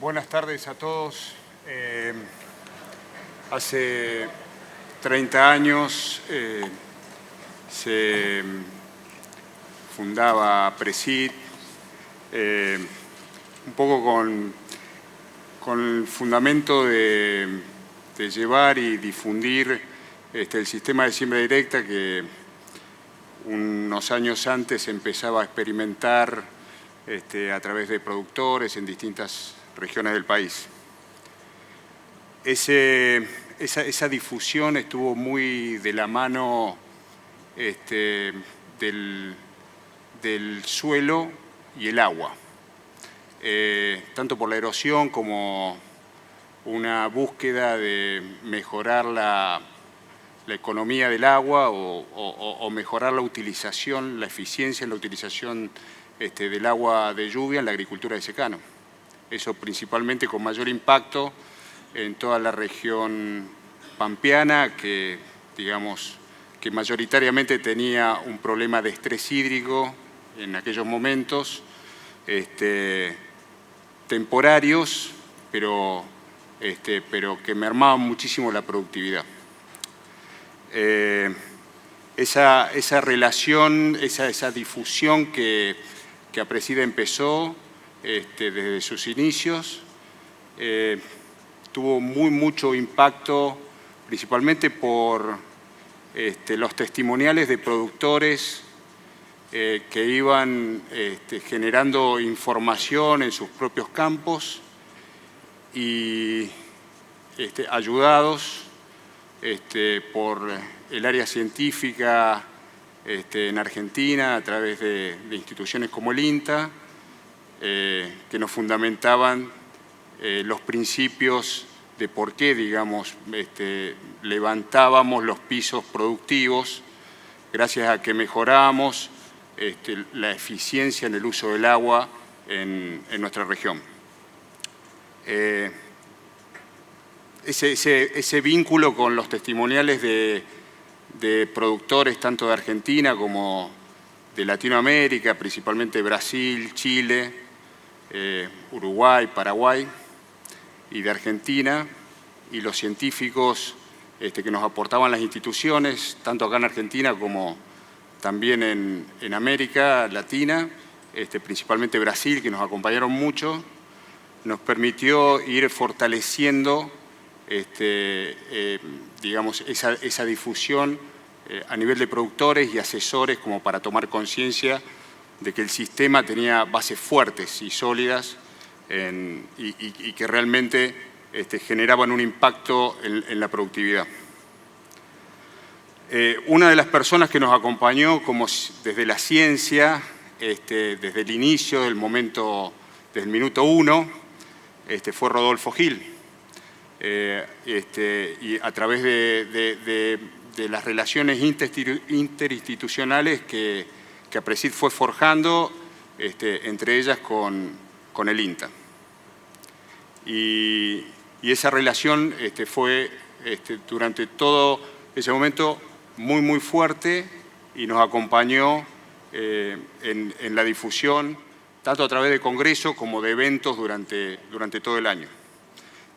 Buenas tardes a todos. Hace 30 años se fundaba Presid, un poco con el fundamento de llevar y difundir el sistema de siembra directa que unos años antes empezaba a experimentar a través de productores en distintas regiones del país. Esa difusión estuvo muy de la mano del suelo y el agua, tanto por la erosión como una búsqueda de mejorar la economía del agua o mejorar la utilización, la eficiencia en la utilización del agua de lluvia en la agricultura de secano. Eso principalmente con mayor impacto en toda la región pampeana, que digamos que mayoritariamente tenía un problema de estrés hídrico en aquellos momentos, temporarios, pero que mermaban muchísimo la productividad. Esa relación, esa difusión que APRESID empezó desde sus inicios, tuvo mucho impacto, principalmente por los testimoniales de productores que iban generando información en sus propios campos y ayudados por el área científica en Argentina a través de instituciones como el INTA, que nos fundamentaban los principios de por qué, digamos, levantábamos los pisos productivos gracias a que mejorábamos la eficiencia en el uso del agua en nuestra región. Ese vínculo con los testimoniales de productores tanto de Argentina como de Latinoamérica, principalmente Brasil, Chile, Uruguay, Paraguay y de Argentina, y los científicos que nos aportaban las instituciones, tanto acá en Argentina como también en América Latina, principalmente Brasil, que nos acompañaron mucho, nos permitió ir fortaleciendo digamos, esa difusión a nivel de productores y asesores como para tomar conciencia de que el sistema tenía bases fuertes y sólidas y que realmente generaban un impacto en la productividad. Una de las personas que nos acompañó desde la ciencia, desde el inicio, desde el minuto uno, fue Rodolfo Gil. Y a través de las relaciones interinstitucionales que APRESID fue forjando, entre ellas con el INTA. Y esa relación fue durante todo ese momento muy fuerte y nos acompañó en la difusión, tanto a través de congresos como de eventos durante todo el año.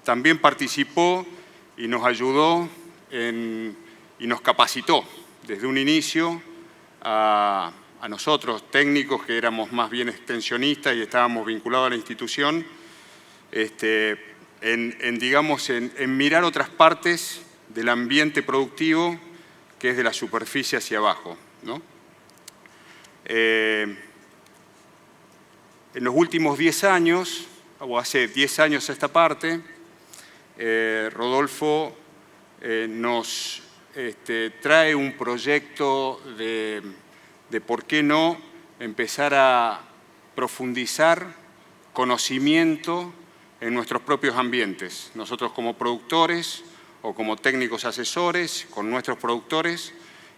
También participó y nos ayudó y nos capacitó desde un inicio a nosotros, técnicos que éramos más bien extensionistas y estábamos vinculados a la institución, en mirar otras partes del ambiente productivo que es de la superficie hacia abajo, ¿no? En los últimos 10 años, o hace 10 años a esta parte, Rodolfo nos trae un proyecto de por qué no empezar a profundizar conocimiento en nuestros propios ambientes. Nosotros como productores o como técnicos asesores con nuestros productores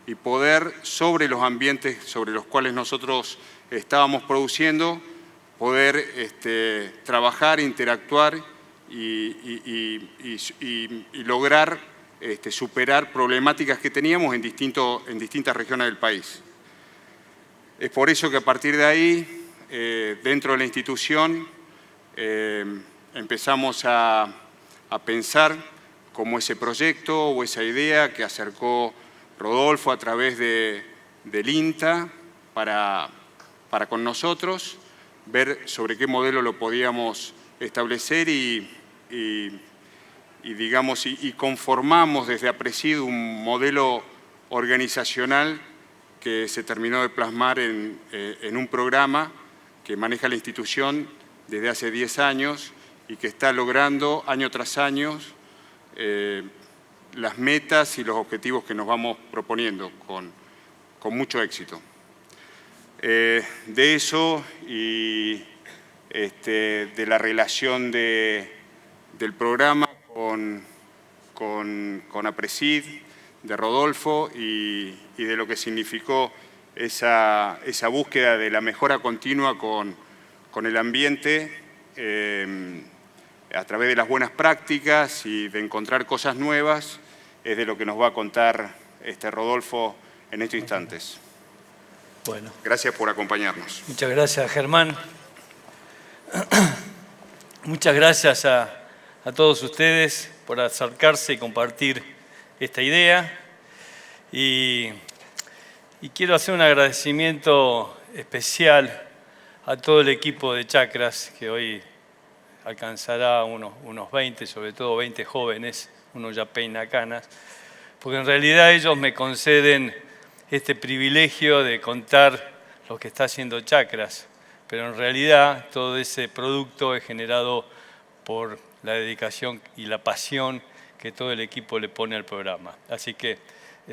y poder sobre los ambientes sobre los cuales nosotros estábamos produciendo, poder trabajar, interactuar y lograr superar problemáticas que teníamos en distintas regiones del país. Es por eso que a partir de ahí, dentro de la institución, empezamos a pensar cómo ese proyecto o esa idea que acercó Rodolfo a través del INTA para con nosotros, ver sobre qué modelo lo podíamos establecer y conformamos desde APRESID un modelo organizacional que se terminó de plasmar en un programa que maneja la institución desde hace 10 años y que está logrando año tras año las metas y los objetivos que nos vamos proponiendo con mucho éxito. De eso y de la relación del programa con APRESID, de Rodolfo y de lo que significó esa búsqueda de la mejora continua con el ambiente a través de las buenas prácticas y de encontrar cosas nuevas, es de lo que nos va a contar Rodolfo en estos instantes. Bueno. Gracias por acompañarnos. Muchas gracias, Germán. Muchas gracias a todos ustedes por acercarse y compartir esta idea. Y quiero hacer un agradecimiento especial a todo el equipo de Chakras, que hoy alcanzará unos 20, sobre todo 20 jóvenes, uno ya peina canas, porque en realidad ellos me conceden este privilegio de contar lo que está haciendo Chakras, pero en realidad todo ese producto es generado por la dedicación y la pasión que todo el equipo le pone al programa. Así que,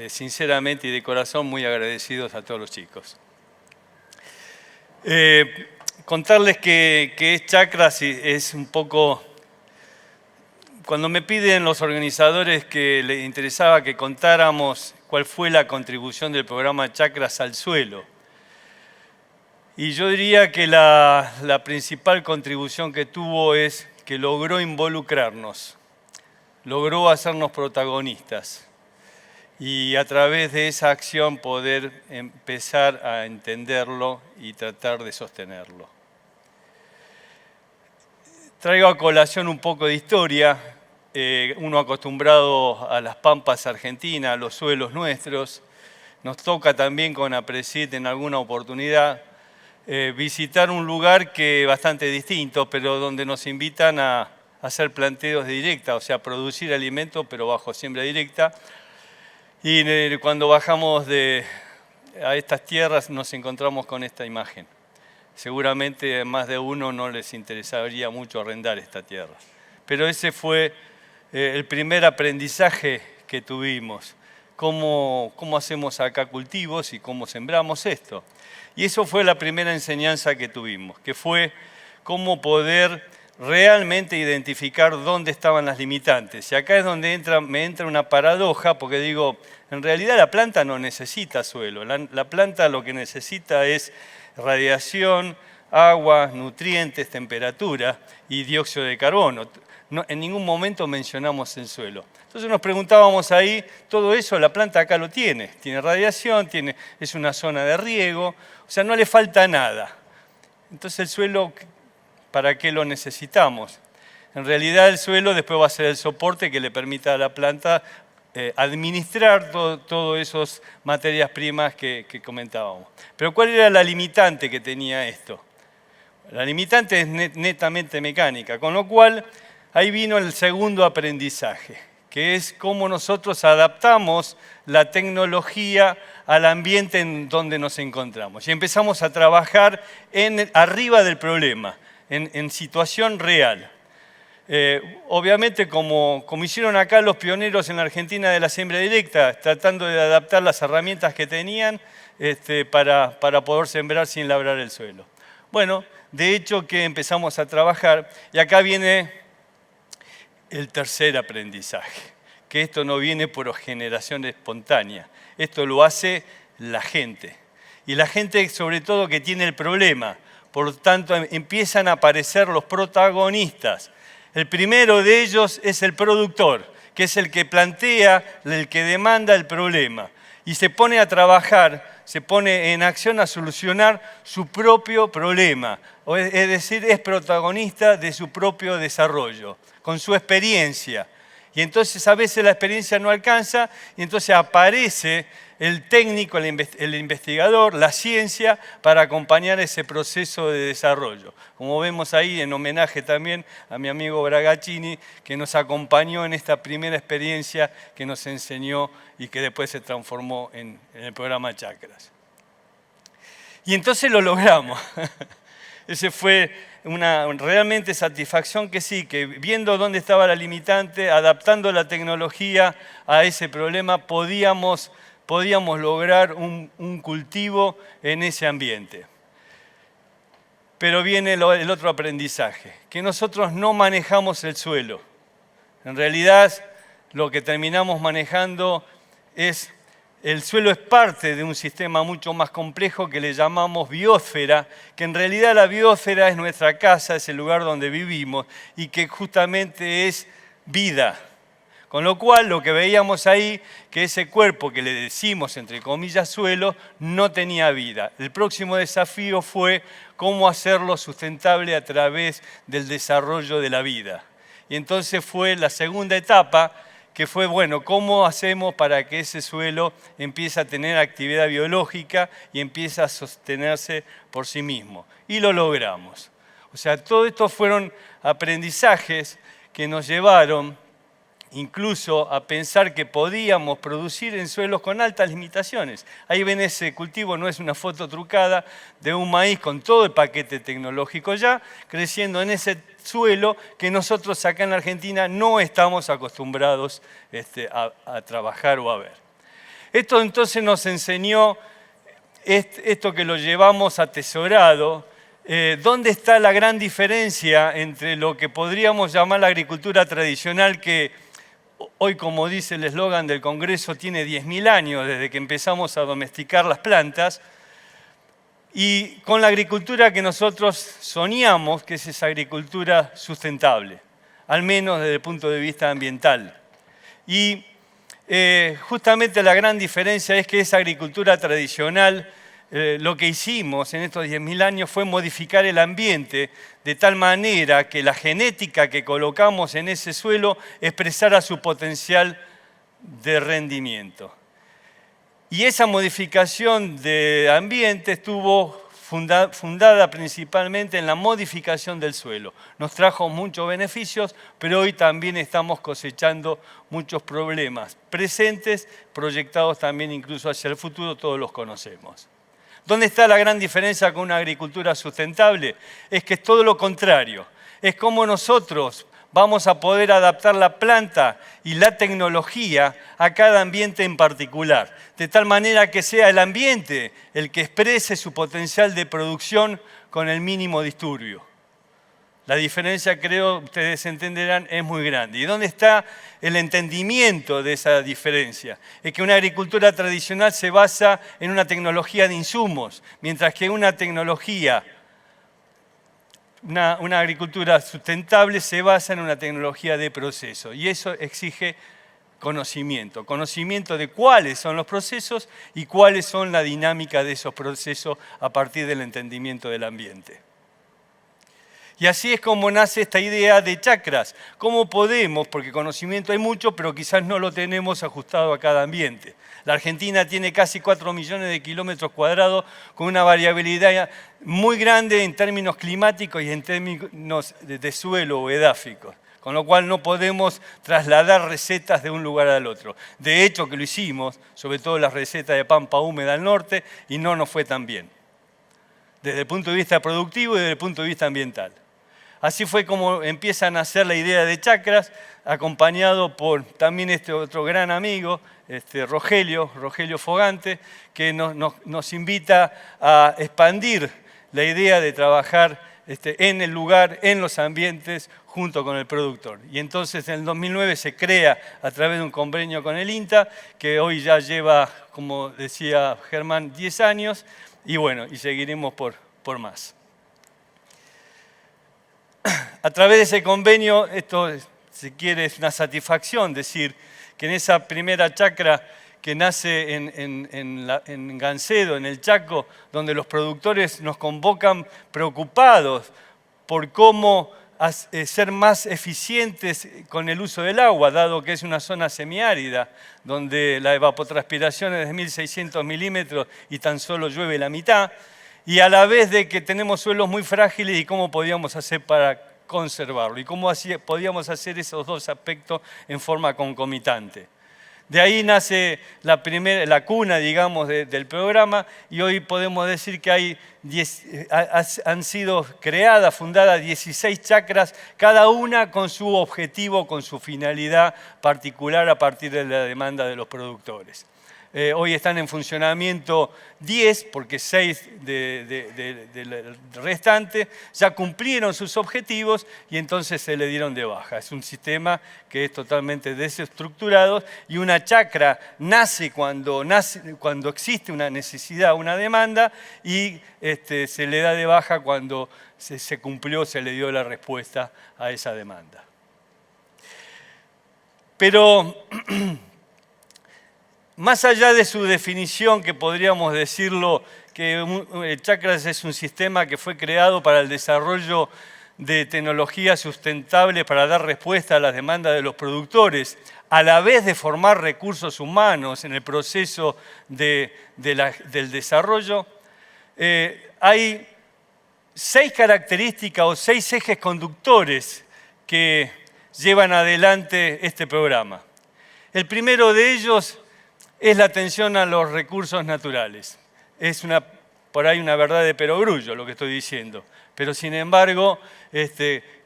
sinceramente y de corazón, muy agradecidos a todos los chicos. Contarles que es Chakras es un poco... Cuando me piden los organizadores que les interesaba que contáramos cuál fue la contribución del programa Chakras al suelo, y yo diría que la principal contribución que tuvo es que logró involucrarnos, logró hacernos protagonistas y a través de esa acción poder empezar a entenderlo y tratar de sostenerlo. Traigo a colación un poco de historia, uno acostumbrado a las pampas argentinas, a los suelos nuestros. Nos toca también con APRESID en alguna oportunidad visitar un lugar que bastante distinto, pero donde nos invitan a hacer planteos de directa, o sea, producir alimentos pero bajo siembra directa. Y cuando bajamos a estas tierras nos encontramos con esta imagen. Seguramente a más de uno no les interesaría mucho arrendar esta tierra. Pero ese fue el primer aprendizaje que tuvimos. Cómo hacemos acá cultivos y cómo sembramos esto. Y eso fue la primera enseñanza que tuvimos, que fue cómo poder realmente identificar dónde estaban las limitantes. Y acá es donde me entra una paradoja, porque digo, en realidad la planta no necesita suelo. La planta lo que necesita es radiación, agua, nutrientes, temperatura y dióxido de carbono. No, en ningún momento mencionamos el suelo. Entonces nos preguntábamos ahí, todo eso la planta acá lo tiene radiación, es una zona de riego, o sea, no le falta nada. Entonces el suelo, ¿para qué lo necesitamos? En realidad el suelo después va a ser el soporte que le permita a la planta administrar todas esas materias primas que comentábamos. Pero ¿cuál era la limitante que tenía esto? La limitante es netamente mecánica, con lo cual ahí vino el segundo aprendizaje, que es cómo nosotros adaptamos la tecnología al ambiente en donde nos encontramos. Y empezamos a trabajar arriba del problema, en situación real. Obviamente, como hicieron acá los pioneros en la Argentina de la siembra directa, tratando de adaptar las herramientas que tenían para poder sembrar sin labrar el suelo. Bueno, de hecho que empezamos a trabajar, y acá viene el tercer aprendizaje, que esto no viene por generación espontánea, esto lo hace la gente. Y la gente sobre todo que tiene el problema, por lo tanto empiezan a aparecer los protagonistas. El primero de ellos es el productor, que es el que plantea, el que demanda el problema. Y se pone a trabajar se pone en acción a solucionar su propio problema, es decir, es protagonista de su propio desarrollo, con su experiencia. Y entonces a veces la experiencia no alcanza y entonces aparece el técnico, el investigador, la ciencia para acompañar ese proceso de desarrollo. Como vemos ahí, en homenaje también a mi amigo Bragaccini, que nos acompañó en esta primera experiencia que nos enseñó y que después se transformó en el programa Chakras. Y entonces lo logramos. Ese fue una realmente satisfacción que sí, que viendo dónde estaba la limitante, adaptando la tecnología a ese problema, podíamos lograr un cultivo en ese ambiente. Pero viene el otro aprendizaje, que nosotros no manejamos el suelo. En realidad, lo que terminamos manejando es el suelo es parte de un sistema mucho más complejo que le llamamos biosfera, que en realidad la biosfera es nuestra casa, es el lugar donde vivimos y que justamente es vida. Con lo cual, lo que veíamos ahí, que ese cuerpo que le decimos, entre comillas, suelo, no tenía vida. El próximo desafío fue cómo hacerlo sustentable a través del desarrollo de la vida. Y entonces fue la segunda etapa, que fue, bueno, ¿cómo hacemos para que ese suelo empiece a tener actividad biológica y empiece a sostenerse por sí mismo? Y lo logramos. O sea, todo esto fueron aprendizajes que nos llevaron incluso a pensar que podíamos producir en suelos con altas limitaciones. Ahí ven ese cultivo, no es una foto trucada, de un maíz con todo el paquete tecnológico ya, creciendo en ese suelo que nosotros acá en la Argentina no estamos acostumbrados a trabajar o a ver. Esto entonces nos enseñó, esto que lo llevamos atesorado, ¿dónde está la gran diferencia entre lo que podríamos llamar la agricultura tradicional, que hoy, como dice el eslogan del Congreso, tiene 10.000 años desde que empezamos a domesticar las plantas, y con la agricultura que nosotros soñamos, que es esa agricultura sustentable, al menos desde el punto de vista ambiental? Y justamente la gran diferencia es que esa agricultura tradicional, lo que hicimos en estos 10.000 años fue modificar el ambiente de tal manera que la genética que colocamos en ese suelo expresara su potencial de rendimiento. Y esa modificación de ambiente estuvo fundada principalmente en la modificación del suelo. Nos trajo muchos beneficios, pero hoy también estamos cosechando muchos problemas presentes, proyectados también incluso hacia el futuro, todos los conocemos. ¿Dónde está la gran diferencia con una agricultura sustentable? Es que es todo lo contrario. Es cómo nosotros vamos a poder adaptar la planta y la tecnología a cada ambiente en particular, de tal manera que sea el ambiente el que exprese su potencial de producción con el mínimo disturbio. La diferencia, creo, ustedes entenderán, es muy grande. ¿Y dónde está el entendimiento de esa diferencia? Es que una agricultura tradicional se basa en una tecnología de insumos, mientras que una agricultura sustentable se basa en una tecnología de proceso. Y eso exige conocimiento de cuáles son los procesos y cuáles son la dinámica de esos procesos a partir del entendimiento del ambiente. Y así es como nace esta idea de chakras. ¿Cómo podemos? Porque conocimiento hay mucho, pero quizás no lo tenemos ajustado a cada ambiente. La Argentina tiene casi 4 millones de kilómetros cuadrados con una variabilidad muy grande en términos climáticos y en términos de suelo o edáficos. Con lo cual no podemos trasladar recetas de un lugar al otro. De hecho, que lo hicimos, sobre todo las recetas de pampa húmeda al norte, y no nos fue tan bien. Desde el punto de vista productivo y desde el punto de vista ambiental. Así fue como empieza a nacer la idea de chakras, acompañado por también este otro gran amigo, Rogelio Fogante, que nos invita a expandir la idea de trabajar en el lugar, en los ambientes, junto con el productor. Y entonces en el 2009 se crea a través de un convenio con el INTA, que hoy ya lleva, como decía Germán, 10 años, y bueno, y seguiremos por más. A través de ese convenio, esto, si quiere, es una satisfacción decir que en esa primera chacra que nace en Gancedo, en el Chaco, donde los productores nos convocan preocupados por cómo ser más eficientes con el uso del agua, dado que es una zona semiárida, donde la evapotranspiración es de 1.600 milímetros y tan solo llueve la mitad, y a la vez de que tenemos suelos muy frágiles y cómo podíamos hacer para conservarlo, y cómo podíamos hacer esos dos aspectos en forma concomitante. De ahí nace la cuna, digamos, del programa, y hoy podemos decir que han sido creadas, fundadas 16 chacras, cada una con su objetivo, con su finalidad particular a partir de la demanda de los productores. Hoy están en funcionamiento 10, porque 6 del restante ya cumplieron sus objetivos y entonces se le dieron de baja. Es un sistema que es totalmente desestructurado y una chacra nace cuando existe una necesidad, una demanda, y se le da de baja cuando se cumplió, se le dio la respuesta a esa demanda. Pero más allá de su definición, que podríamos decirlo, que chacras es un sistema que fue creado para el desarrollo de tecnologías sustentables para dar respuesta a las demandas de los productores, a la vez de formar recursos humanos en el proceso del desarrollo, hay 6 características o 6 ejes conductores que llevan adelante este programa. El primero de ellos es la atención a los recursos naturales. Es por ahí una verdad de perogrullo lo que estoy diciendo, pero sin embargo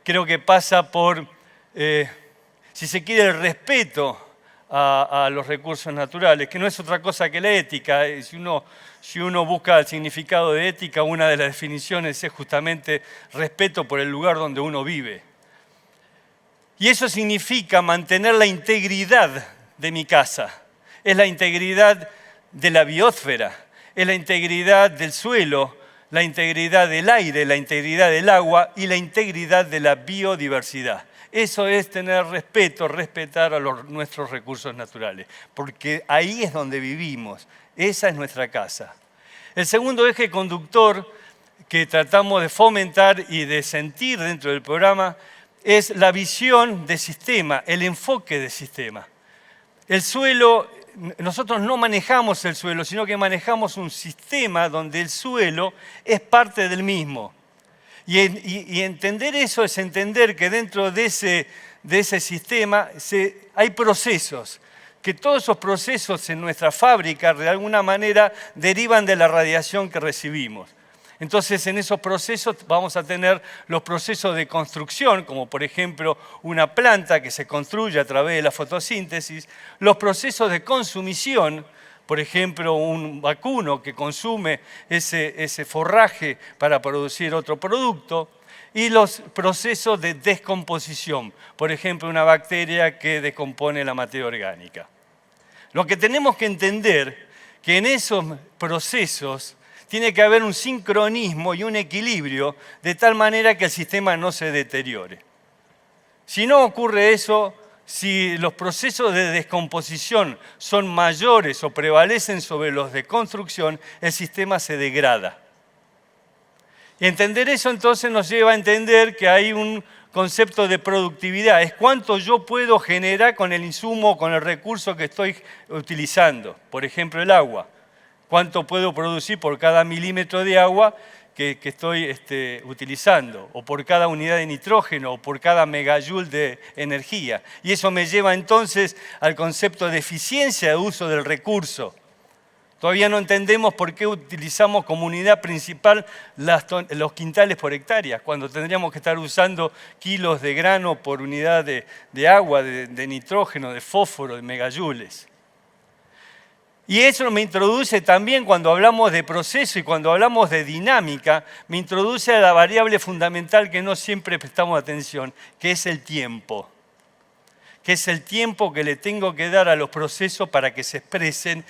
creo que pasa por, si se quiere, el respeto a los recursos naturales, que no es otra cosa que la ética. Si uno busca el significado de ética, una de las definiciones es justamente respeto por el lugar donde uno vive. Y eso significa mantener la integridad de mi casa. Es la integridad de la biosfera, es la integridad del suelo, la integridad del aire, la integridad del agua y la integridad de la biodiversidad. Eso es tener respeto, respetar a nuestros recursos naturales, porque ahí es donde vivimos, esa es nuestra casa. El segundo eje conductor que tratamos de fomentar y de sentir dentro del programa es la visión de sistema, el enfoque de sistema. El suelo, nosotros no manejamos el suelo, sino que manejamos un sistema donde el suelo es parte del mismo. Y entender eso es entender que dentro de ese sistema hay procesos, que todos esos procesos en nuestra fábrica de alguna manera derivan de la radiación que recibimos. Entonces, en esos procesos vamos a tener los procesos de construcción, como por ejemplo una planta que se construye a través de la fotosíntesis, los procesos de consumición, por ejemplo un vacuno que consume ese forraje para producir otro producto, y los procesos de descomposición, por ejemplo una bacteria que descompone la materia orgánica. Lo que tenemos que entender que en esos procesos tiene que haber un sincronismo y un equilibrio de tal manera que el sistema no se deteriore. Si no ocurre eso, si los procesos de descomposición son mayores o prevalecen sobre los de construcción, el sistema se degrada. Y entender eso entonces nos lleva a entender que hay un concepto de productividad. Es cuánto yo puedo generar con el insumo, con el recurso que estoy utilizando. Por ejemplo, el agua. Cuánto puedo producir por cada milímetro de agua que estoy utilizando, o por cada unidad de nitrógeno, o por cada megajoule de energía. Y eso me lleva entonces al concepto de eficiencia de uso del recurso. Todavía no entendemos por qué utilizamos como unidad principal los quintales por hectárea, cuando tendríamos que estar usando kilos de grano por unidad de agua, de nitrógeno, de fósforo, de megajoules. Y eso me introduce también, cuando hablamos de proceso y cuando hablamos de dinámica, me introduce a la variable fundamental que no siempre prestamos atención, que es el tiempo. Que es el tiempo que le tengo que dar a los procesos para que se expresen,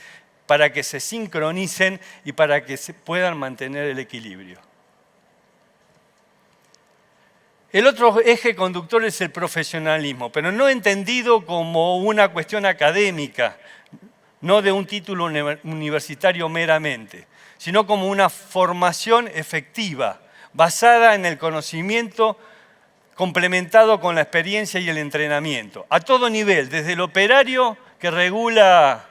para que se sincronicen y para que se puedan mantener el equilibrio. El otro eje conductor es el profesionalismo, pero no entendido como una cuestión académica, no de un título universitario meramente, sino como una formación efectiva, basada en el conocimiento complementado con la experiencia y el entrenamiento, a todo nivel, desde el operario que regula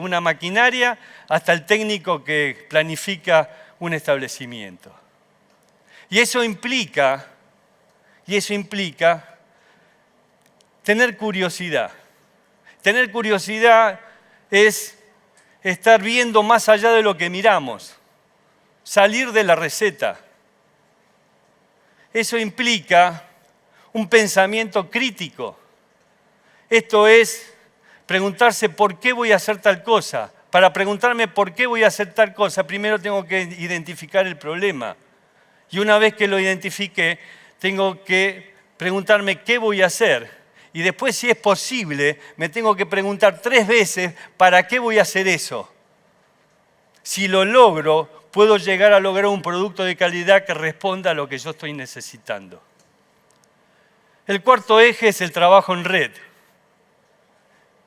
una maquinaria hasta el técnico que planifica un establecimiento. Y eso implica tener curiosidad. Tener curiosidad es estar viendo más allá de lo que miramos, salir de la receta. Eso implica un pensamiento crítico. Esto es preguntarse por qué voy a hacer tal cosa. Para preguntarme por qué voy a hacer tal cosa, primero tengo que identificar el problema. Y una vez que lo identifique, tengo que preguntarme qué voy a hacer. Y después, si es posible, me tengo que preguntar 3 veces para qué voy a hacer eso. Si lo logro, puedo llegar a lograr un producto de calidad que responda a lo que yo estoy necesitando. El cuarto eje es el trabajo en red.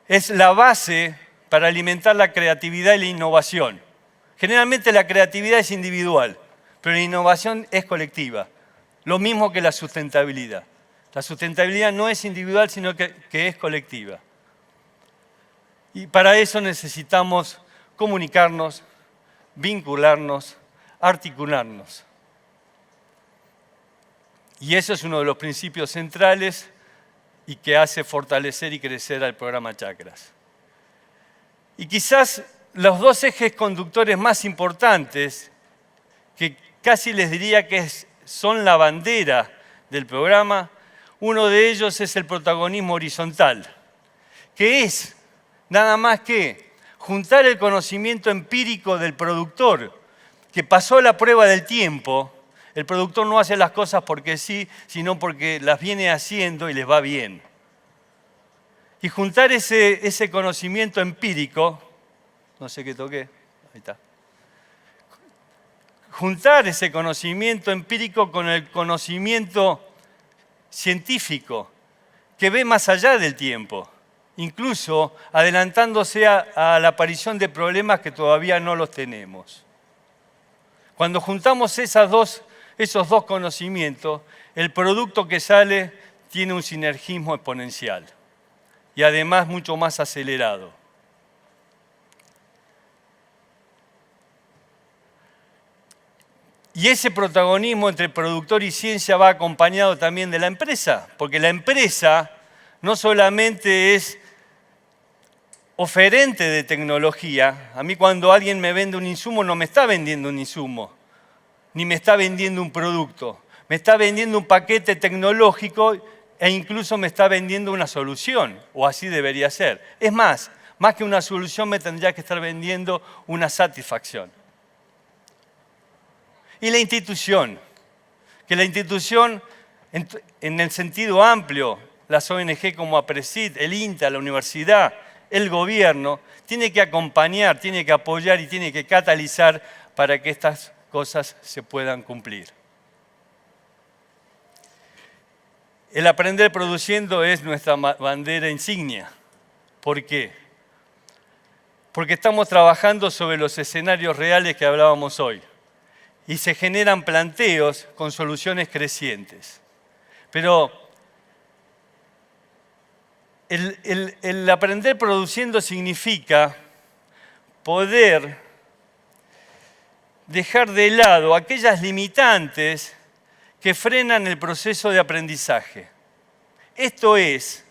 Es la base para alimentar la creatividad y la innovación. Generalmente la creatividad es individual, pero la innovación es colectiva. Lo mismo que la sustentabilidad. La sustentabilidad no es individual, sino que es colectiva. Y para eso necesitamos comunicarnos, vincularnos, articularnos. Y eso es uno de los principios centrales y que hace fortalecer y crecer al programa Chakras. Y quizás los 2 ejes conductores más importantes, que casi les diría que son la bandera del programa, uno de ellos es el protagonismo horizontal, que es nada más que juntar el conocimiento empírico del productor, que pasó la prueba del tiempo. El productor no hace las cosas porque sí, sino porque las viene haciendo y les va bien. Y juntar ese conocimiento empírico, no sé qué toqué, ahí está. Juntar ese conocimiento empírico con el conocimiento científico, que ve más allá del tiempo, incluso adelantándose a la aparición de problemas que todavía no los tenemos. Cuando juntamos esos dos conocimientos, el producto que sale tiene un sinergismo exponencial y además mucho más acelerado. Y ese protagonismo entre productor y ciencia va acompañado también de la empresa, porque la empresa no solamente es oferente de tecnología. A mí cuando alguien me vende un insumo, no me está vendiendo un insumo, ni me está vendiendo un producto. Me está vendiendo un paquete tecnológico e incluso me está vendiendo una solución, o así debería ser. Es más que una solución me tendría que estar vendiendo una satisfacción. Y la institución, que la institución en el sentido amplio, las ONG como APRESID, el INTA, la universidad, el gobierno, tiene que acompañar, tiene que apoyar y tiene que catalizar para que estas cosas se puedan cumplir. El aprender produciendo es nuestra bandera insignia. ¿Por qué? Porque estamos trabajando sobre los escenarios reales que hablábamos hoy. Y se generan planteos con soluciones crecientes. Pero el aprender produciendo significa poder dejar de lado aquellas limitantes que frenan el proceso de aprendizaje. Esto es,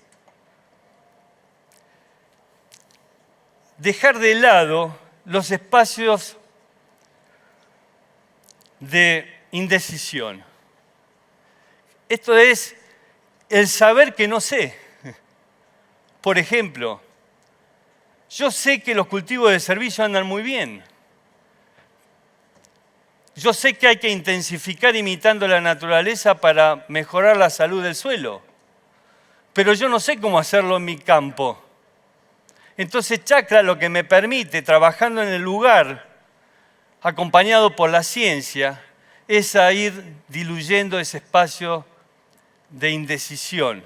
dejar de lado los espacios de indecisión. Esto es el saber que no sé. Por ejemplo, yo sé que los cultivos de servicio andan muy bien. Yo sé que hay que intensificar imitando la naturaleza para mejorar la salud del suelo. Pero yo no sé cómo hacerlo en mi campo. Entonces Chakra lo que me permite, trabajando en el lugar, acompañado por la ciencia, es a ir diluyendo ese espacio de indecisión.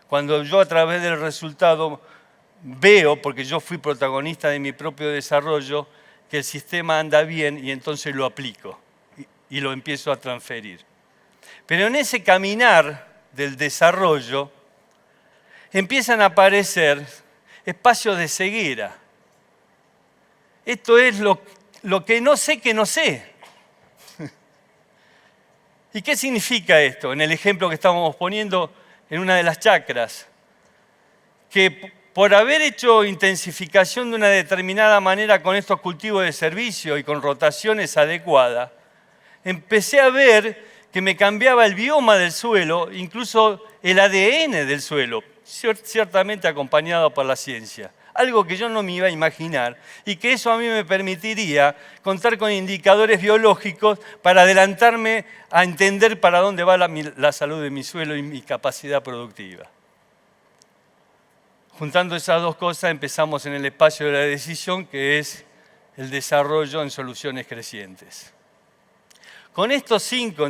Cuando yo a través del resultado veo, porque yo fui protagonista de mi propio desarrollo, que el sistema anda bien y entonces lo aplico y lo empiezo a transferir. Pero en ese caminar del desarrollo empiezan a aparecer espacios de ceguera. Esto es lo que no sé que no sé. ¿Y qué significa esto? En el ejemplo que estábamos poniendo en una de las chacras, que por haber hecho intensificación de una determinada manera con estos cultivos de servicio y con rotaciones adecuadas, empecé a ver que me cambiaba el bioma del suelo, incluso el ADN del suelo, ciertamente acompañado por la ciencia. Algo que yo no me iba a imaginar y que eso a mí me permitiría contar con indicadores biológicos para adelantarme a entender para dónde va la salud de mi suelo y mi capacidad productiva. Juntando esas dos cosas empezamos en el espacio de la decisión, que es el desarrollo en soluciones crecientes. Con estos 6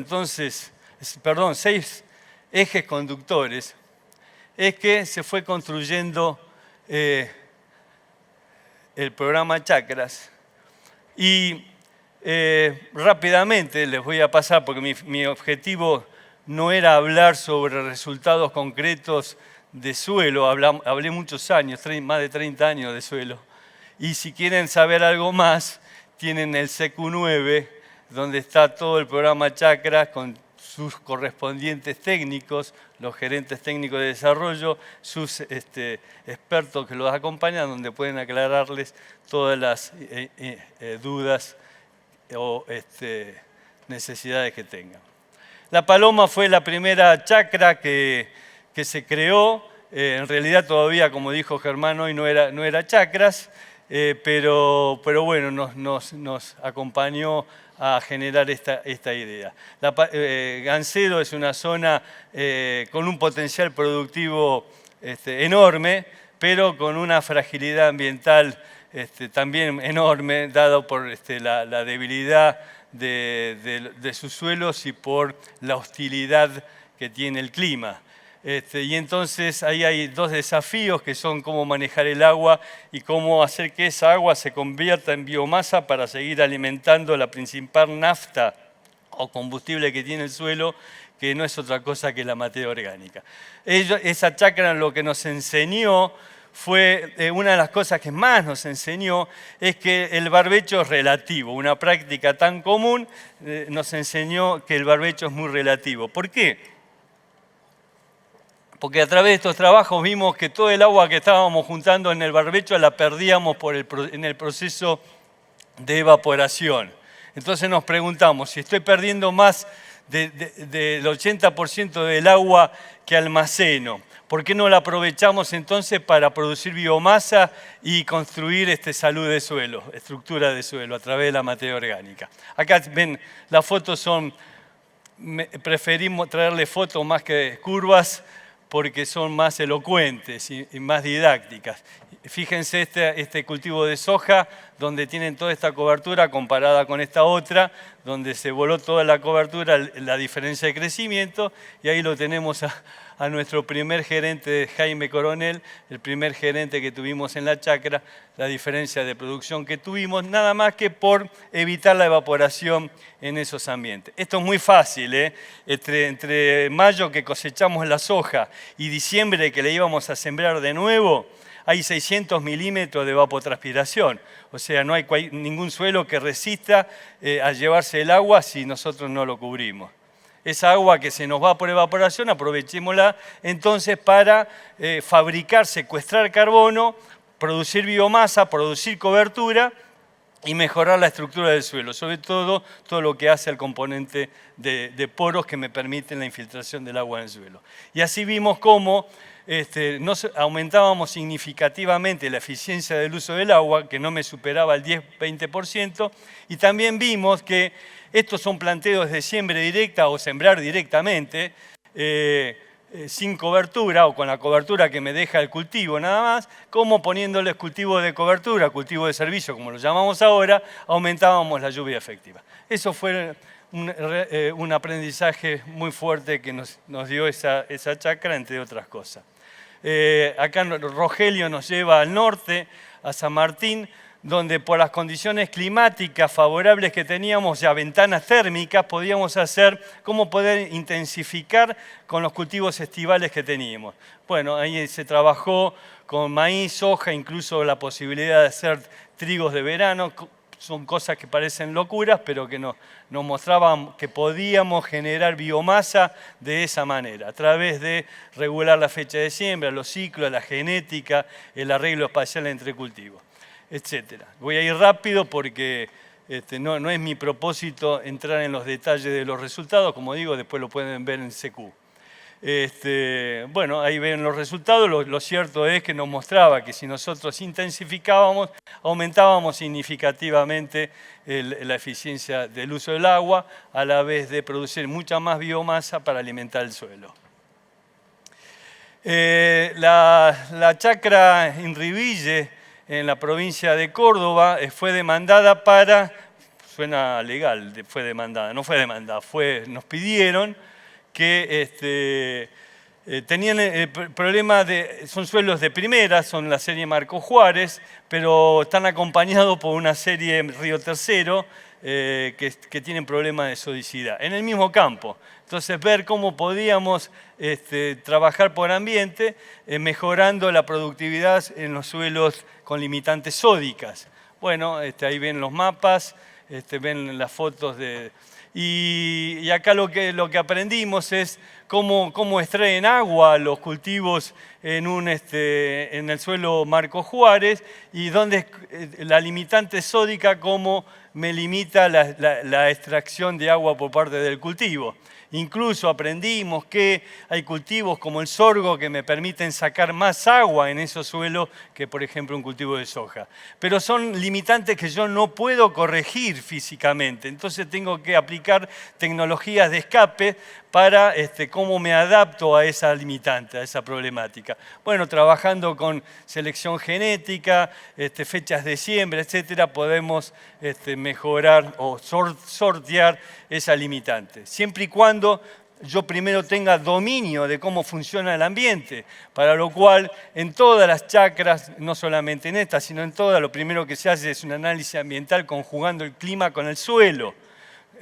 ejes conductores es que se fue construyendo el programa Chakras. Y rápidamente les voy a pasar, porque mi objetivo no era hablar sobre resultados concretos de suelo, hablé muchos años, más de 30 años de suelo. Y si quieren saber algo más, tienen el CQ9, donde está todo el programa Chakras con sus correspondientes técnicos, los gerentes técnicos de desarrollo, sus expertos que los acompañan, donde pueden aclararles todas las dudas o necesidades que tengan. La paloma fue la primera chacra que se creó. En realidad todavía, como dijo Germán, hoy no era chacras, pero bueno, nos acompañó a generar esta idea. Gancedo es una zona con un potencial productivo enorme, pero con una fragilidad ambiental también enorme, dado por la debilidad de sus suelos y por la hostilidad que tiene el clima. Y entonces ahí hay 2 desafíos que son cómo manejar el agua y cómo hacer que esa agua se convierta en biomasa para seguir alimentando la principal nafta o combustible que tiene el suelo, que no es otra cosa que la materia orgánica. Esa chacra lo que nos enseñó fue, una de las cosas que más nos enseñó es que el barbecho es relativo. Una práctica tan común nos enseñó que el barbecho es muy relativo. ¿Por qué? Porque a través de estos trabajos vimos que todo el agua que estábamos juntando en el barbecho la perdíamos en el proceso de evaporación. Entonces nos preguntamos, si estoy perdiendo más del 80% del agua que almaceno, ¿por qué no la aprovechamos entonces para producir biomasa y construir salud de suelo, estructura de suelo a través de la materia orgánica? Acá ven, las fotos preferimos traerle fotos más que curvas, porque son más elocuentes y más didácticas. Fíjense este cultivo de soja, donde tienen toda esta cobertura comparada con esta otra, donde se voló toda la cobertura, la diferencia de crecimiento, y ahí lo tenemos a nuestro primer gerente, Jaime Coronel, el primer gerente que tuvimos en la chacra, la diferencia de producción que tuvimos, nada más que por evitar la evaporación en esos ambientes. Esto es muy fácil, ¿eh? Entre mayo que cosechamos la soja y diciembre que le íbamos a sembrar de nuevo, hay 600 milímetros de evapotranspiración. O sea, no hay ningún suelo que resista a llevarse el agua si nosotros no lo cubrimos. Esa agua que se nos va por evaporación, aprovechémosla entonces para fabricar, secuestrar carbono, producir biomasa, producir cobertura y mejorar la estructura del suelo, sobre todo lo que hace al componente de poros que me permiten la infiltración del agua en el suelo. Y así vimos cómo aumentábamos significativamente la eficiencia del uso del agua, que no me superaba el 10-20%, y también vimos que estos son planteos de siembra directa o sembrar directamente, sin cobertura o con la cobertura que me deja el cultivo nada más, como poniéndoles cultivo de cobertura, cultivo de servicio, como lo llamamos ahora, aumentábamos la lluvia efectiva. Eso fue un aprendizaje muy fuerte que nos dio esa chacra, entre otras cosas. Acá Rogelio nos lleva al norte, a San Martín, donde por las condiciones climáticas favorables que teníamos, ya ventanas térmicas, podíamos hacer cómo poder intensificar con los cultivos estivales que teníamos. Bueno, ahí se trabajó con maíz, soja, incluso la posibilidad de hacer trigos de verano. Son cosas que parecen locuras, pero que nos mostraban que podíamos generar biomasa de esa manera, a través de regular la fecha de siembra, los ciclos, la genética, el arreglo espacial entre cultivos, etc. Voy a ir rápido porque no es mi propósito entrar en los detalles de los resultados. Como digo, después lo pueden ver en CQ. Bueno, ahí ven los resultados. Lo cierto es que nos mostraba que si nosotros intensificábamos, aumentábamos significativamente la eficiencia del uso del agua, a la vez de producir mucha más biomasa para alimentar el suelo. La chacra Inribille, en la provincia de Córdoba, fue demandada para... Suena legal, fue demandada, no fue demandada, nos pidieron que tenían el problema son suelos de primera, son la serie Marco Juárez, pero están acompañados por una serie Río Tercero que tienen problemas de sodicidad, en el mismo campo. Entonces, ver cómo podíamos trabajar por ambiente, mejorando la productividad en los suelos con limitantes sódicas. Bueno, ahí ven los mapas, ven las fotos de... Y acá lo que aprendimos es cómo extraen agua los cultivos en el suelo Marco Juárez, y dónde la limitante sódica, cómo me limita la extracción de agua por parte del cultivo. Incluso aprendimos que hay cultivos como el sorgo que me permiten sacar más agua en esos suelos que, por ejemplo, un cultivo de soja. Pero son limitantes que yo no puedo corregir físicamente. Entonces tengo que aplicar tecnologías de escape para cómo me adapto a esa limitante, a esa problemática. Bueno, trabajando con selección genética, fechas de siembra, etcétera, podemos mejorar o sortear esa limitante. Siempre y cuando yo primero tenga dominio de cómo funciona el ambiente, para lo cual en todas las chacras, no solamente en esta, sino en todas, lo primero que se hace es un análisis ambiental conjugando el clima con el suelo.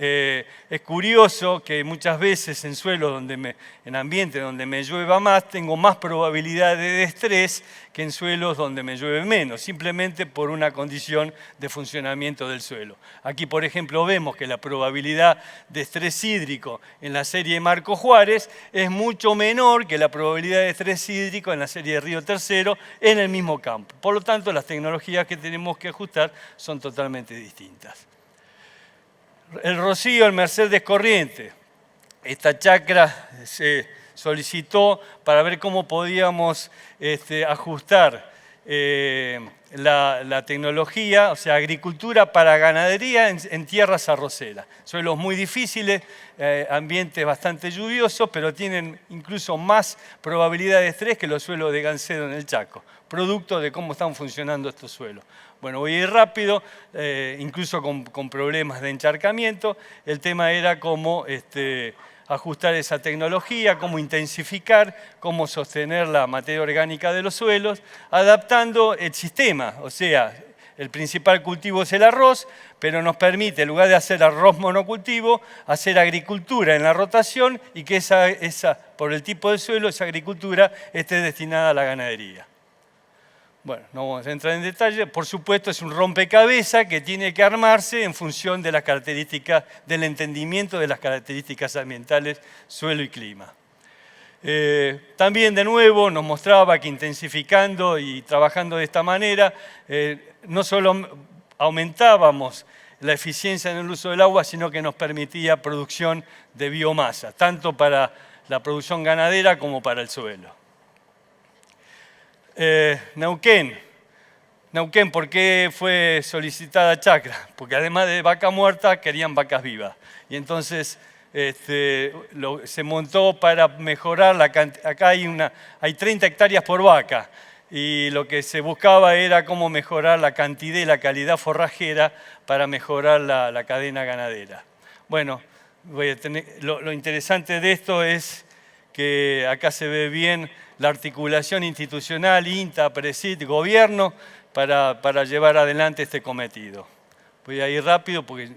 Es curioso que muchas veces en suelos en ambientes donde me llueva más, tengo más probabilidad de estrés que en suelos donde me llueve menos, simplemente por una condición de funcionamiento del suelo. Aquí, por ejemplo, vemos que la probabilidad de estrés hídrico en la serie Marco Juárez es mucho menor que la probabilidad de estrés hídrico en la serie Río Tercero en el mismo campo. Por lo tanto, las tecnologías que tenemos que ajustar son totalmente distintas. El Rocío, el Mercedes Corrientes. Esta chacra se solicitó para ver cómo podíamos ajustar la tecnología, o sea, agricultura para ganadería en tierras arroceras. Suelos muy difíciles, ambientes bastante lluviosos, pero tienen incluso más probabilidad de estrés que los suelos de Gancedo en el Chaco, producto de cómo están funcionando estos suelos. Bueno, voy a ir rápido, incluso con problemas de encharcamiento. El tema era cómo ajustar esa tecnología, cómo intensificar, cómo sostener la materia orgánica de los suelos, adaptando el sistema. O sea, el principal cultivo es el arroz, pero nos permite, en lugar de hacer arroz monocultivo, hacer agricultura en la rotación, y que por el tipo de suelo, esa agricultura esté destinada a la ganadería. Bueno, no vamos a entrar en detalle. Por supuesto, es un rompecabezas que tiene que armarse en función de las características, del entendimiento de las características ambientales, suelo y clima. También, de nuevo, nos mostraba que intensificando y trabajando de esta manera, no solo aumentábamos la eficiencia en el uso del agua, sino que nos permitía producción de biomasa, tanto para la producción ganadera como para el suelo. Neuquén, ¿por qué fue solicitada chacra? Porque además de vaca muerta, querían vacas vivas. Y entonces se montó para mejorar la cantidad. Acá hay 30 hectáreas por vaca, y lo que se buscaba era cómo mejorar la cantidad y la calidad forrajera para mejorar la cadena ganadera. Bueno, lo interesante de esto es que acá se ve bien la articulación institucional, INTA, PRESID, gobierno, para llevar adelante este cometido. Voy a ir rápido porque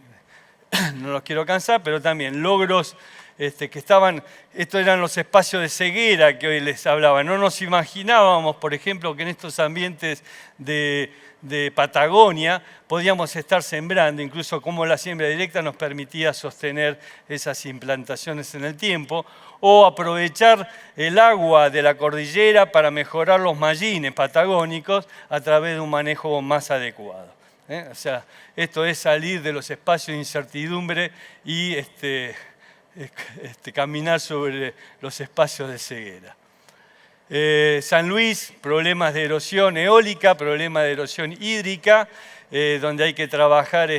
no los quiero cansar, pero también logros que estaban, estos eran los espacios de ceguera que hoy les hablaba. No nos imaginábamos, por ejemplo, que en estos ambientes de Patagonia podíamos estar sembrando, incluso cómo la siembra directa nos permitía sostener esas implantaciones en el tiempo, o aprovechar el agua de la cordillera para mejorar los mallines patagónicos a través de un manejo más adecuado. O sea, esto es salir de los espacios de incertidumbre y caminar sobre los espacios de ceguera. San Luis, problemas de erosión eólica, problemas de erosión hídrica, donde hay que trabajar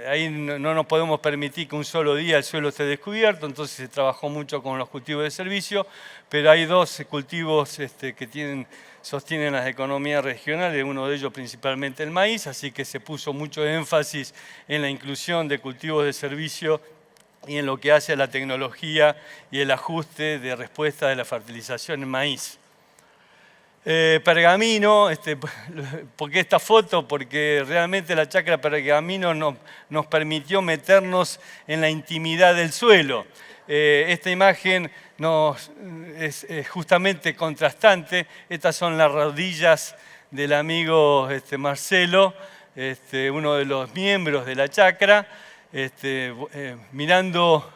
ahí no nos podemos permitir que un solo día el suelo esté descubierto, entonces se trabajó mucho con los cultivos de servicio, pero hay dos cultivos que sostienen las economías regionales, uno de ellos principalmente el maíz, así que se puso mucho énfasis en la inclusión de cultivos de servicio y en lo que hace a la tecnología y el ajuste de respuesta de la fertilización en maíz. Pergamino, ¿por qué esta foto? Porque realmente la chacra Pergamino nos permitió meternos en la intimidad del suelo. Esta imagen es justamente contrastante. Estas son las rodillas del amigo Marcelo, uno de los miembros de la chacra, mirando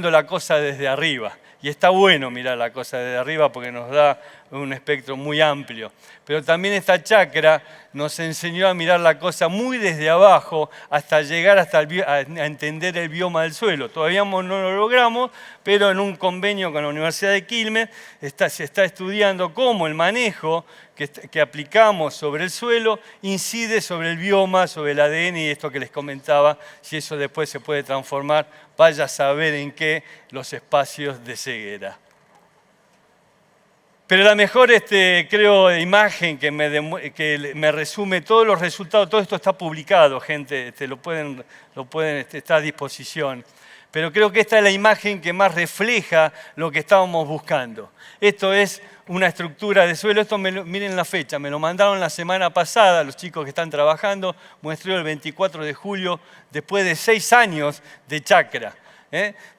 la cosa desde arriba. Y está bueno mirar la cosa desde arriba porque nos da un espectro muy amplio. Pero también esta chacra nos enseñó a mirar la cosa muy desde abajo hasta llegar a entender el bioma del suelo. Todavía no lo logramos, pero en un convenio con la Universidad de Quilmes se está estudiando cómo el manejo que aplicamos sobre el suelo incide sobre el bioma, sobre el ADN y esto que les comentaba, si eso después se puede transformar, vaya a saber en qué, los espacios de ceguera. Pero la mejor, creo, imagen que me resume todos los resultados, todo esto está publicado, gente, está a disposición. Pero creo que esta es la imagen que más refleja lo que estábamos buscando. Esto es una estructura de suelo. Miren la fecha, me lo mandaron la semana pasada, los chicos que están trabajando, muestreo el 24 de julio, después de 6 años de chacra,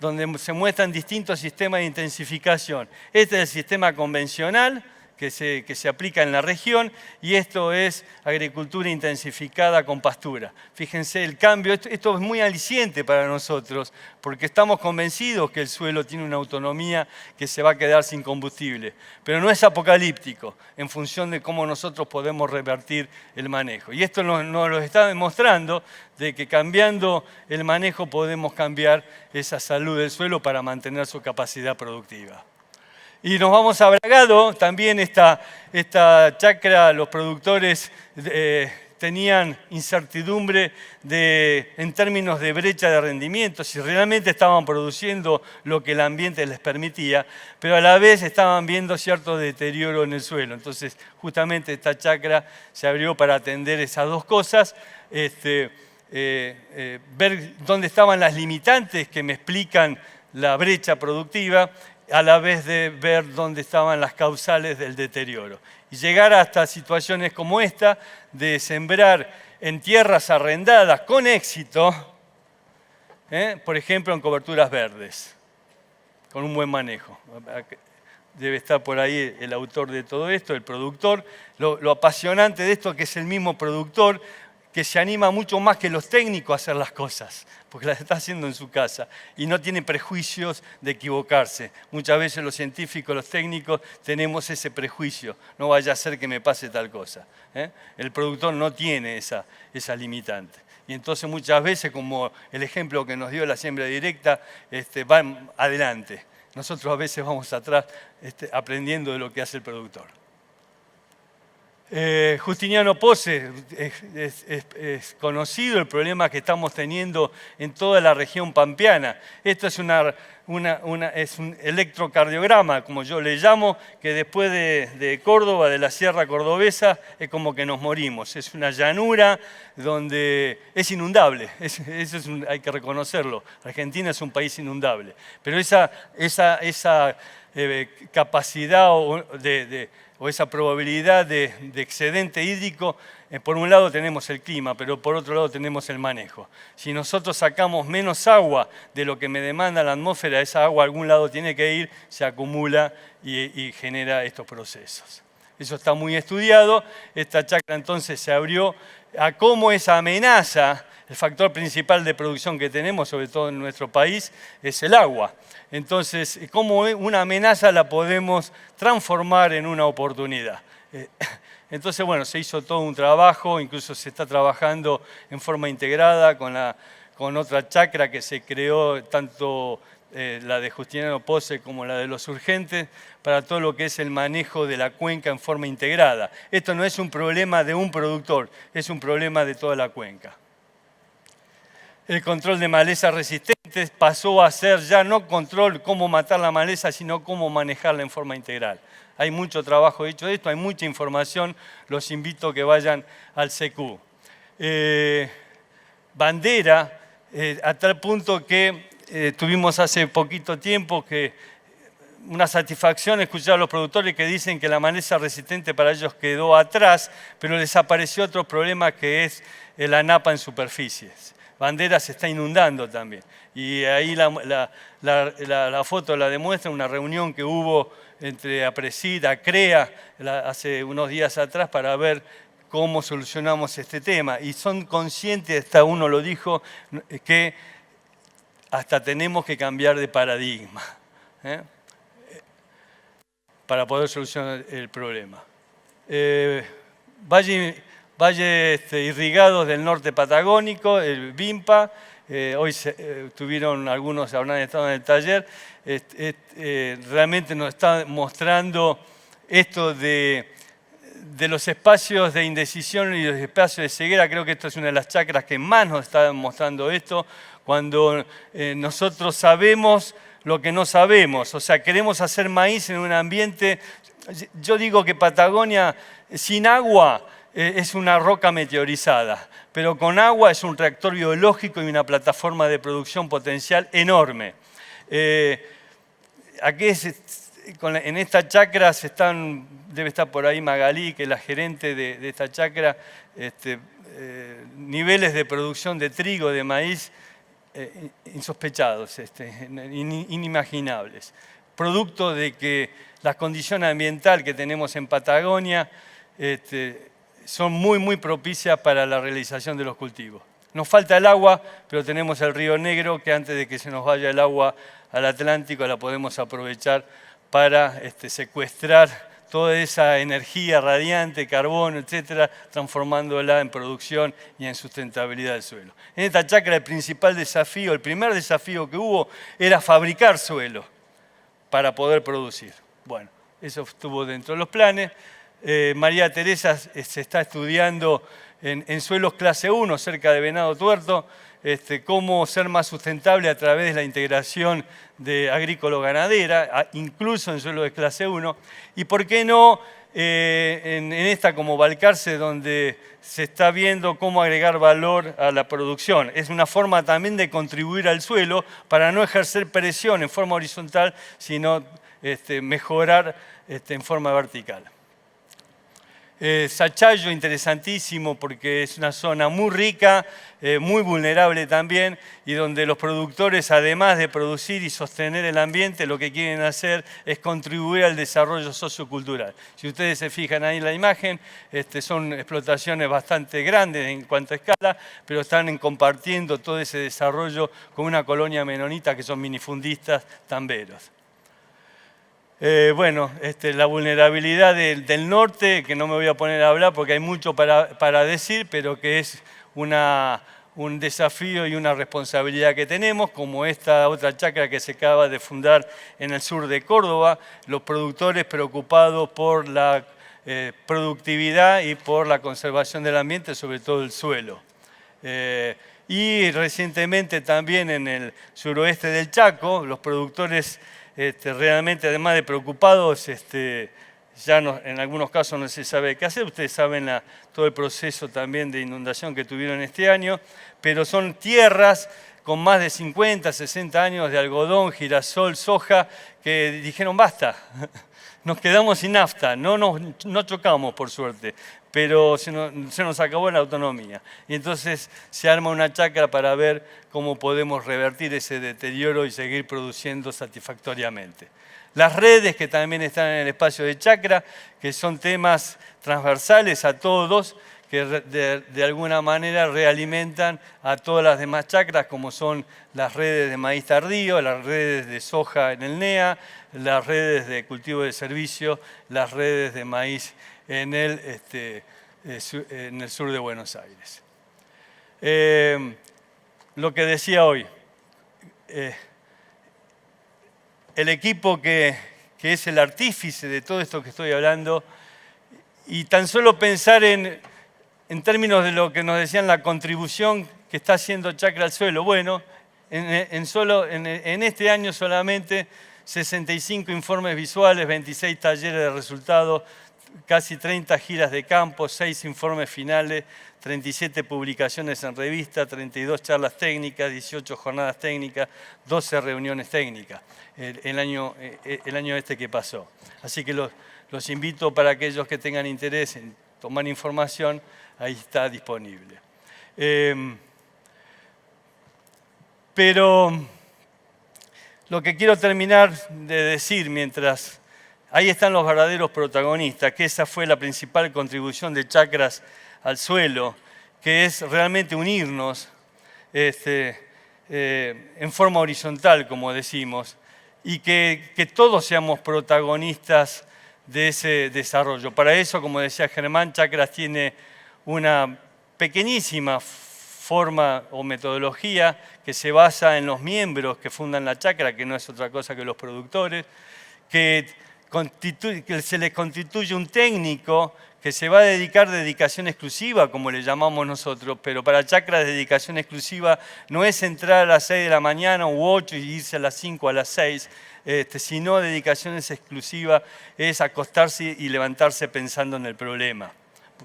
donde se muestran distintos sistemas de intensificación. Este es el sistema convencional que se aplica en la región y esto es agricultura intensificada con pastura. Fíjense el cambio, esto es muy aliciente para nosotros porque estamos convencidos que el suelo tiene una autonomía que se va a quedar sin combustible, pero no es apocalíptico en función de cómo nosotros podemos revertir el manejo. Y esto nos lo está demostrando de que cambiando el manejo podemos cambiar esa salud del suelo para mantener su capacidad productiva. Y nos vamos a Bragado, también esta chacra, los productores tenían incertidumbre en términos de brecha de rendimiento, si realmente estaban produciendo lo que el ambiente les permitía, pero a la vez estaban viendo cierto deterioro en el suelo. Entonces, justamente esta chacra se abrió para atender esas dos cosas, ver dónde estaban las limitantes que me explican la brecha productiva, a la vez de ver dónde estaban las causales del deterioro. Y llegar hasta situaciones como esta, de sembrar en tierras arrendadas con éxito, por ejemplo en coberturas verdes, con un buen manejo. Debe estar por ahí el autor de todo esto, el productor. Lo apasionante de esto es que es el mismo productor que se anima mucho más que los técnicos a hacer las cosas, porque las está haciendo en su casa y no tiene prejuicios de equivocarse. Muchas veces los científicos, los técnicos, tenemos ese prejuicio, no vaya a ser que me pase tal cosa. El productor no tiene esa limitante. Y entonces muchas veces, como el ejemplo que nos dio la siembra directa, van adelante. Nosotros a veces vamos atrás aprendiendo de lo que hace el productor. Justiniano Pozzi, es conocido el problema que estamos teniendo en toda la región pampeana. Esto es es un electrocardiograma, como yo le llamo, que después de Córdoba, de la Sierra Cordobesa, es como que nos morimos. Es una llanura donde es inundable, hay que reconocerlo. Argentina es un país inundable, pero esa capacidad o esa probabilidad de excedente hídrico, por un lado tenemos el clima, pero por otro lado tenemos el manejo. Si nosotros sacamos menos agua de lo que me demanda la atmósfera, esa agua a algún lado tiene que ir, se acumula y genera estos procesos. Eso está muy estudiado. Esta chacra entonces se abrió a cómo esa amenaza, el factor principal de producción que tenemos, sobre todo en nuestro país, es el agua. Entonces, cómo una amenaza la podemos transformar en una oportunidad. Entonces, bueno, se hizo todo un trabajo, incluso se está trabajando en forma integrada con otra chacra que se creó, tanto la de Justiniano Pozzi como la de Los Urgentes, para todo lo que es el manejo de la cuenca en forma integrada. Esto no es un problema de un productor, es un problema de toda la cuenca. El control de malezas resistentes pasó a ser ya no control cómo matar la maleza, sino cómo manejarla en forma integral. Hay mucho trabajo hecho de esto, hay mucha información, los invito a que vayan al CQ. Bandera, a tal punto que tuvimos hace poquito tiempo una satisfacción escuchar a los productores que dicen que la maleza resistente para ellos quedó atrás, pero les apareció otro problema que es la napa en superficies. Bandera se está inundando también. Y ahí la foto la demuestra, una reunión que hubo entre APRESID, ACREA, hace unos días atrás para ver cómo solucionamos este tema. Y son conscientes, hasta uno lo dijo, que hasta tenemos que cambiar de paradigma para poder solucionar el problema. Valles irrigados del norte patagónico, el VIMPA, hoy tuvieron algunos, habrán estado en el taller, realmente nos está mostrando esto de los espacios de indecisión y los espacios de ceguera. Creo que esto es una de las chacras que más nos está mostrando esto, cuando nosotros sabemos lo que no sabemos, o sea, queremos hacer maíz en un ambiente. Yo digo que Patagonia sin agua es una roca meteorizada, pero con agua es un reactor biológico y una plataforma de producción potencial enorme. Aquí en esta chacra debe estar por ahí Magalí, que es la gerente de esta chacra, niveles de producción de trigo, de maíz, insospechados, inimaginables. Producto de que las condiciones ambientales que tenemos en Patagonia son muy propicias para la realización de los cultivos. Nos falta el agua, pero tenemos el Río Negro, que antes de que se nos vaya el agua al Atlántico la podemos aprovechar para secuestrar toda esa energía radiante, carbono, etcétera, transformándola en producción y en sustentabilidad del suelo. En esta chacra el principal desafío, el primer desafío que hubo era fabricar suelo para poder producir. Bueno, eso estuvo dentro de los planes. María Teresa se está estudiando en suelos clase 1, cerca de Venado Tuerto, cómo ser más sustentable a través de la integración de agrícola-ganadera, incluso en suelos de clase 1. Y por qué no en esta como Balcarce, donde se está viendo cómo agregar valor a la producción. Es una forma también de contribuir al suelo para no ejercer presión en forma horizontal, sino mejorar en forma vertical. Sachayo, interesantísimo porque es una zona muy rica, muy vulnerable también, y donde los productores, además de producir y sostener el ambiente, lo que quieren hacer es contribuir al desarrollo sociocultural. Si ustedes se fijan ahí en la imagen, son explotaciones bastante grandes en cuanto a escala, pero están compartiendo todo ese desarrollo con una colonia menonita que son minifundistas tamberos. La vulnerabilidad del norte, que no me voy a poner a hablar porque hay mucho para decir, pero que es un desafío y una responsabilidad que tenemos, como esta otra chacra que se acaba de fundar en el sur de Córdoba, los productores preocupados por la productividad y por la conservación del ambiente, sobre todo el suelo. Y recientemente también en el suroeste del Chaco, los productores realmente, además de preocupados, ya en algunos casos no se sabe qué hacer. Ustedes saben todo el proceso también de inundación que tuvieron este año, pero son tierras con más de 50, 60 años de algodón, girasol, soja, que dijeron basta, nos quedamos sin nafta, no chocamos por suerte, pero se nos acabó la autonomía. Y entonces se arma una chacra para ver cómo podemos revertir ese deterioro y seguir produciendo satisfactoriamente. Las redes que también están en el espacio de chacra, que son temas transversales a todos, que de alguna manera realimentan a todas las demás chacras, como son las redes de maíz tardío, las redes de soja en el NEA, las redes de cultivo de servicio, las redes de maíz en el sur de Buenos Aires. Lo que decía hoy, el equipo que es el artífice de todo esto que estoy hablando, y tan solo pensar en términos de lo que nos decían la contribución que está haciendo Chacra al suelo. Bueno, en este año solamente 65 informes visuales, 26 talleres de resultados, casi 30 giras de campo, 6 informes finales, 37 publicaciones en revista, 32 charlas técnicas, 18 jornadas técnicas, 12 reuniones técnicas el año que pasó. Así que los invito para aquellos que tengan interés en tomar información, ahí está disponible. Pero lo que quiero terminar de decir mientras... Ahí están los verdaderos protagonistas, que esa fue la principal contribución de Chacras al suelo, que es realmente unirnos en forma horizontal, como decimos, y que todos seamos protagonistas de ese desarrollo. Para eso, como decía Germán, Chacras tiene una pequeñísima forma o metodología que se basa en los miembros que fundan la chacra, que no es otra cosa que los productores, que se les constituye un técnico que se va a dedicación exclusiva, como le llamamos nosotros, pero para chacra de dedicación exclusiva no es entrar a las 6 de la mañana u 8 y irse a las 5 a las 6, sino dedicación exclusiva es acostarse y levantarse pensando en el problema,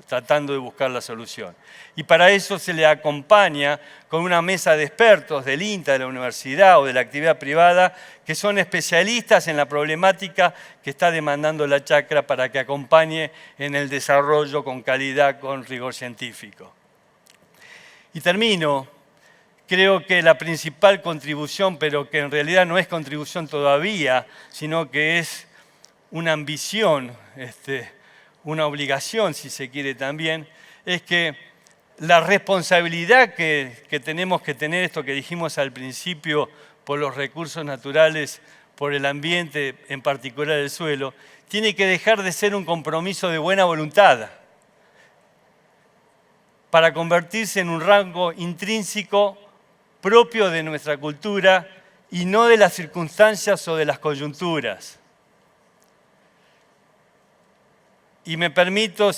tratando de buscar la solución. Y para eso se le acompaña con una mesa de expertos del INTA, de la universidad o de la actividad privada, que son especialistas en la problemática que está demandando la chacra para que acompañe en el desarrollo con calidad, con rigor científico. Y termino. Creo que la principal contribución, pero que en realidad no es contribución todavía, sino que es una ambición, una obligación, si se quiere también, es que la responsabilidad que tenemos que tener, esto que dijimos al principio, por los recursos naturales, por el ambiente, en particular el suelo, tiene que dejar de ser un compromiso de buena voluntad para convertirse en un rango intrínseco propio de nuestra cultura y no de las circunstancias o de las coyunturas. Y me permito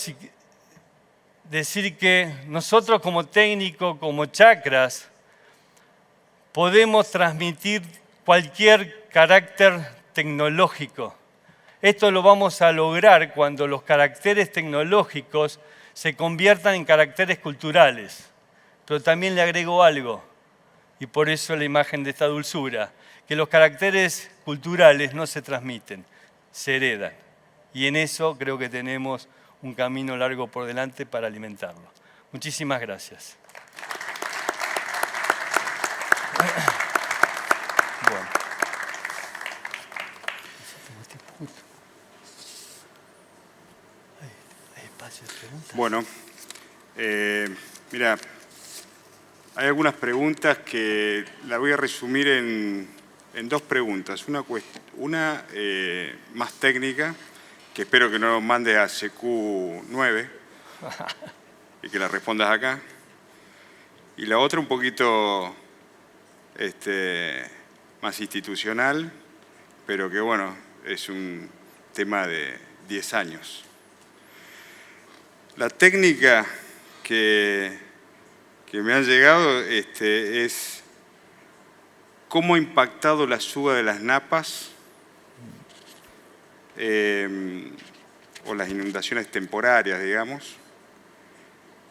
decir que nosotros como técnicos, como chacras, podemos transmitir cualquier carácter tecnológico. Esto lo vamos a lograr cuando los caracteres tecnológicos se conviertan en caracteres culturales. Pero también le agrego algo, y por eso la imagen de esta dulzura, que los caracteres culturales no se transmiten, se heredan. Y en eso creo que tenemos un camino largo por delante para alimentarlo. Muchísimas gracias. Bueno, mira, hay algunas preguntas que las voy a resumir en dos preguntas. Una más técnica, que espero que no nos mandes a CQ9 y que la respondas acá. Y la otra un poquito más institucional, pero que bueno, es un tema de 10 años. La técnica que me ha llegado es cómo ha impactado la suba de las napas o las inundaciones temporarias, digamos,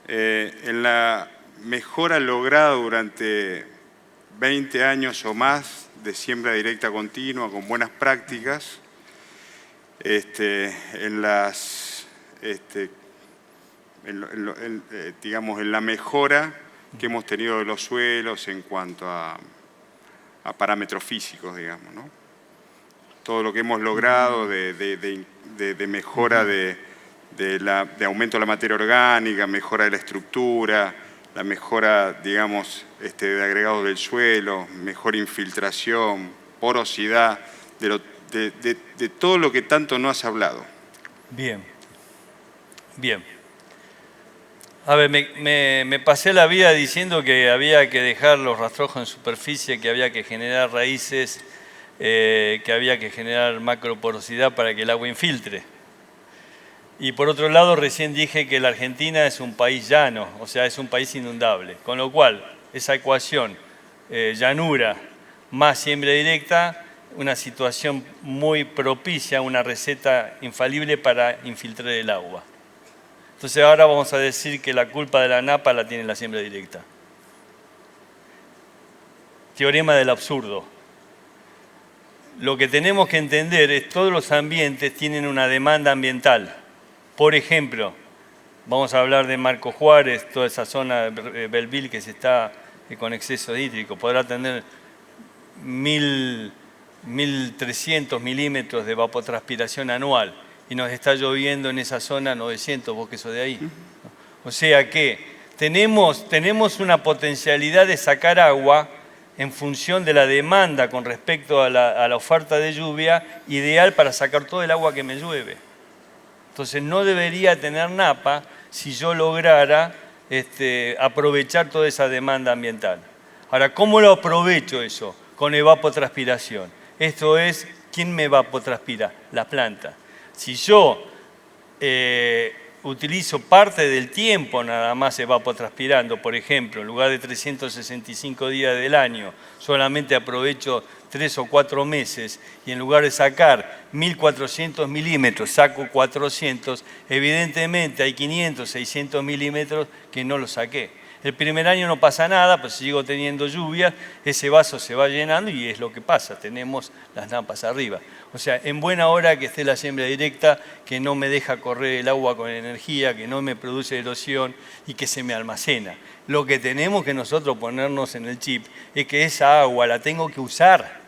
en la mejora lograda durante 20 años o más de siembra directa continua con buenas prácticas, digamos, en la mejora que hemos tenido de los suelos en cuanto a parámetros físicos, digamos, ¿no? Todo lo que hemos logrado de mejora de aumento de la materia orgánica, mejora de la estructura, la mejora, digamos, de agregados del suelo, mejor infiltración, porosidad, de todo lo que tanto no has hablado. Bien, bien. A ver, me pasé la vida diciendo que había que dejar los rastrojos en superficie, que había que generar raíces, que había que generar macroporosidad para que el agua infiltre. Y por otro lado, recién dije que la Argentina es un país llano, o sea, es un país inundable. Con lo cual, esa ecuación, llanura más siembra directa, una situación muy propicia, una receta infalible para infiltrar el agua. Entonces ahora vamos a decir que la culpa de la napa la tiene la siembra directa. Teorema del absurdo. Lo que tenemos que entender es que todos los ambientes tienen una demanda ambiental. Por ejemplo, vamos a hablar de Marco Juárez, toda esa zona de Belleville que se está con exceso hídrico, podrá tener 1.300 milímetros de evapotranspiración anual y nos está lloviendo en esa zona 900, vos que sos de ahí. O sea que tenemos una potencialidad de sacar agua en función de la demanda con respecto a la oferta de lluvia, ideal para sacar todo el agua que me llueve. Entonces no debería tener napa si yo lograra aprovechar toda esa demanda ambiental. Ahora, ¿cómo lo aprovecho eso? Con evapotranspiración. Esto es, ¿quién me evapotranspira? La planta. Si yo utilizo parte del tiempo nada más evapotranspirando, por ejemplo, en lugar de 365 días del año, solamente aprovecho 3 o 4 meses y en lugar de sacar 1.400 milímetros, saco 400, evidentemente hay 500, 600 milímetros que no los saqué. El primer año no pasa nada, pues sigo teniendo lluvias, ese vaso se va llenando y es lo que pasa, tenemos las napas arriba. O sea, en buena hora que esté la siembra directa, que no me deja correr el agua con energía, que no me produce erosión y que se me almacena. Lo que tenemos que nosotros ponernos en el chip es que esa agua la tengo que usar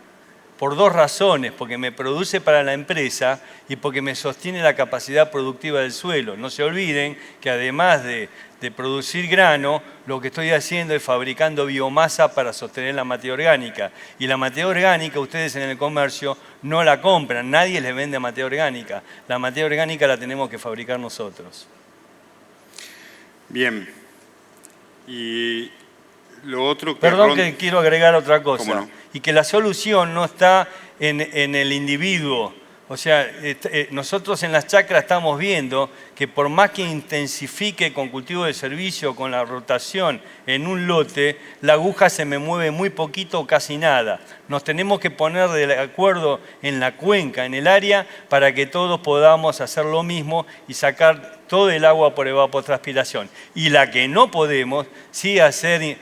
por 2 razones, porque me produce para la empresa y porque me sostiene la capacidad productiva del suelo. No se olviden que además de producir grano, lo que estoy haciendo es fabricando biomasa para sostener la materia orgánica. Y la materia orgánica, ustedes en el comercio no la compran, nadie les vende materia orgánica. La materia orgánica la tenemos que fabricar nosotros. Bien. Y lo otro que... Perdón que quiero agregar otra cosa. ¿Cómo no? Y que la solución no está en el individuo. O sea, nosotros en las chacras estamos viendo que por más que intensifique con cultivo de servicio, con la rotación en un lote, la aguja se me mueve muy poquito o casi nada. Nos tenemos que poner de acuerdo en la cuenca, en el área, para que todos podamos hacer lo mismo y sacar todo el agua por evapotranspiración. Y la que no podemos, sí hacer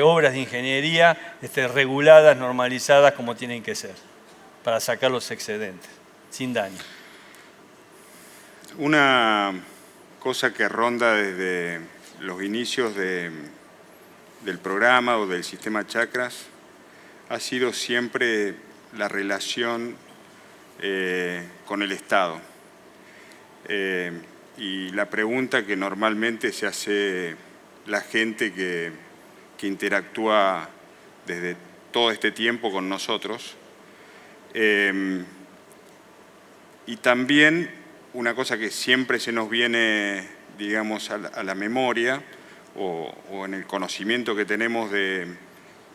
obras de ingeniería reguladas, normalizadas, como tienen que ser, para sacar los excedentes, sin daño. Una cosa que ronda desde los inicios del programa o del sistema Chacras ha sido siempre la relación con el Estado. Y la pregunta que normalmente se hace la gente que interactúa desde todo este tiempo con nosotros. Y también una cosa que siempre se nos viene, digamos, a la memoria o en el conocimiento que tenemos de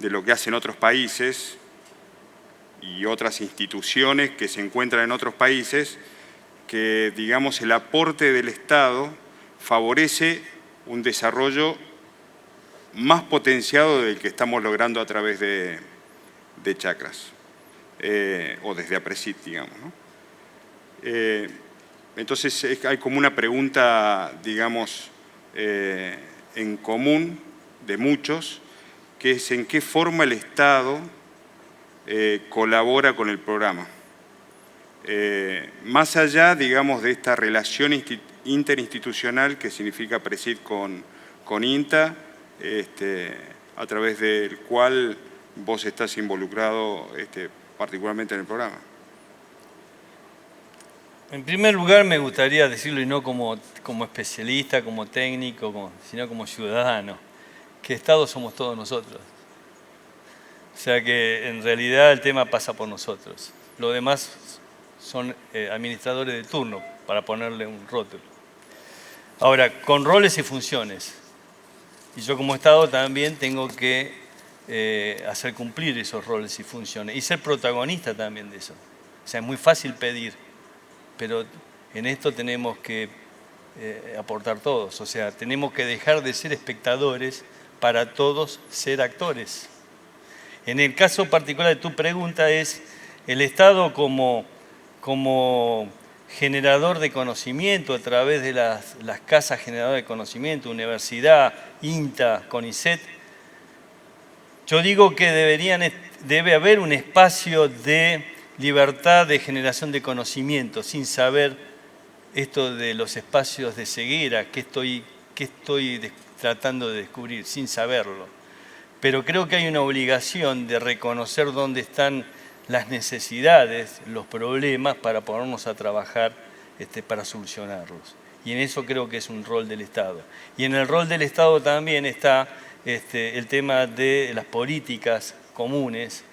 lo que hacen otros países y otras instituciones que se encuentran en otros países, que, digamos, el aporte del Estado favorece un desarrollo más potenciado del que estamos logrando a través de chacras, o desde APRESID, digamos, ¿no? Entonces hay como una pregunta, digamos, en común de muchos, que es en qué forma el Estado colabora con el programa. Más allá, digamos, de esta relación interinstitucional que significa APRESID con INTA, a través del cual vos estás involucrado particularmente en el programa. En primer lugar, me gustaría decirlo, y no como especialista, como técnico, sino como ciudadano, que Estado somos todos nosotros. O sea que en realidad el tema pasa por nosotros. Los demás son administradores de turno, para ponerle un rótulo. Ahora, con roles y funciones. Y yo como Estado también tengo que hacer cumplir esos roles y funciones y ser protagonista también de eso. O sea, es muy fácil pedir, pero en esto tenemos que aportar todos. O sea, tenemos que dejar de ser espectadores para todos ser actores. En el caso particular de tu pregunta es el Estado como generador de conocimiento a través de las casas generadoras de conocimiento, universidad, INTA, CONICET. Yo digo que debe haber un espacio de libertad de generación de conocimiento, sin saber esto de los espacios de ceguera, que estoy tratando de descubrir, sin saberlo. Pero creo que hay una obligación de reconocer dónde están las necesidades, los problemas, para ponernos a trabajar para solucionarlos. Y en eso creo que es un rol del Estado. Y en el rol del Estado también está el tema de las políticas comunes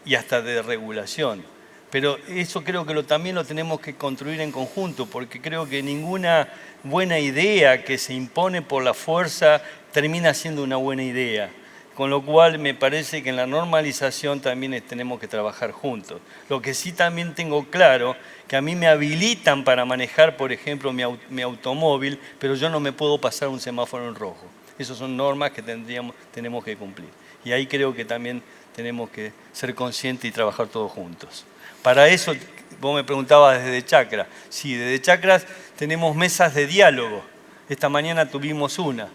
y hasta de regulación. Pero eso creo que también lo tenemos que construir en conjunto, porque creo que ninguna buena idea que se impone por la fuerza termina siendo una buena idea. Con lo cual me parece que en la normalización también tenemos que trabajar juntos. Lo que sí también tengo claro, que a mí me habilitan para manejar, por ejemplo, mi automóvil, pero yo no me puedo pasar un semáforo en rojo. Esas son normas que tenemos que cumplir. Y ahí creo que también tenemos que ser conscientes y trabajar todos juntos. Para eso, vos me preguntabas desde Chacra. Sí, desde Chacras tenemos mesas de diálogo. Esta mañana tuvimos una,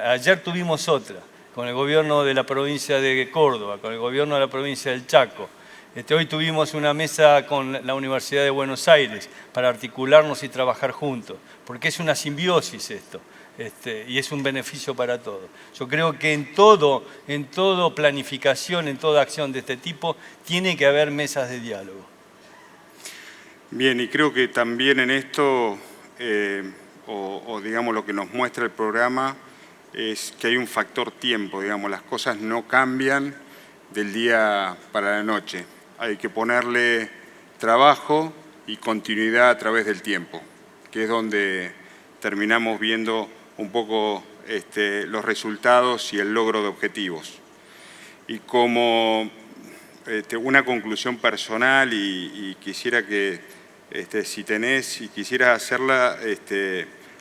ayer tuvimos otra, con el gobierno de la provincia de Córdoba, con el gobierno de la provincia del Chaco. Hoy tuvimos una mesa con la Universidad de Buenos Aires para articularnos y trabajar juntos, porque es una simbiosis esto, y es un beneficio para todos. Yo creo que en todo planificación, en toda acción de este tipo, tiene que haber mesas de diálogo. Bien, y creo que también en esto, digamos lo que nos muestra el programa, es que hay un factor tiempo, digamos, las cosas no cambian del día para la noche. Hay que ponerle trabajo y continuidad a través del tiempo, que es donde terminamos viendo un poco los resultados y el logro de objetivos. Y como una conclusión personal, y quisiera que, si tenés y quisieras hacerla,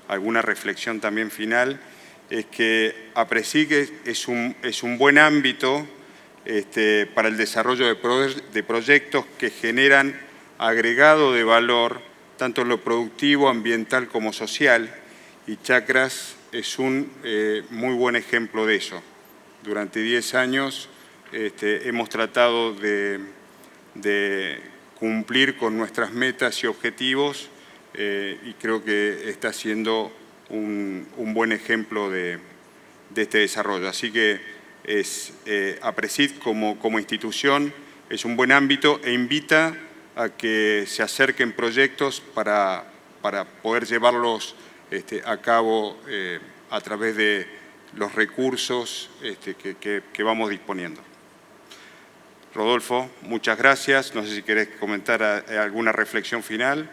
alguna reflexión también final, es que APRESID es un buen ámbito para el desarrollo de proyectos que generan agregado de valor, tanto en lo productivo, ambiental como social, y Chacras es un muy buen ejemplo de eso. Durante 10 años hemos tratado de cumplir con nuestras metas y objetivos, y creo que está siendo un buen ejemplo de este desarrollo. Así que APRESID como institución es un buen ámbito e invita a que se acerquen proyectos para poder llevarlos a cabo a través de los recursos que vamos disponiendo. Rodolfo, muchas gracias. No sé si querés comentar alguna reflexión final.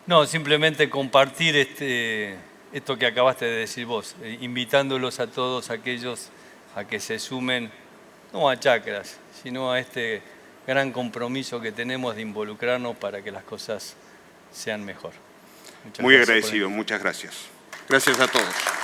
No, simplemente compartir esto que acabaste de decir vos, invitándolos a todos aquellos a que se sumen, no a Chacras, sino a este gran compromiso que tenemos de involucrarnos para que las cosas sean mejor. Muy agradecido, muchas gracias. Gracias a todos.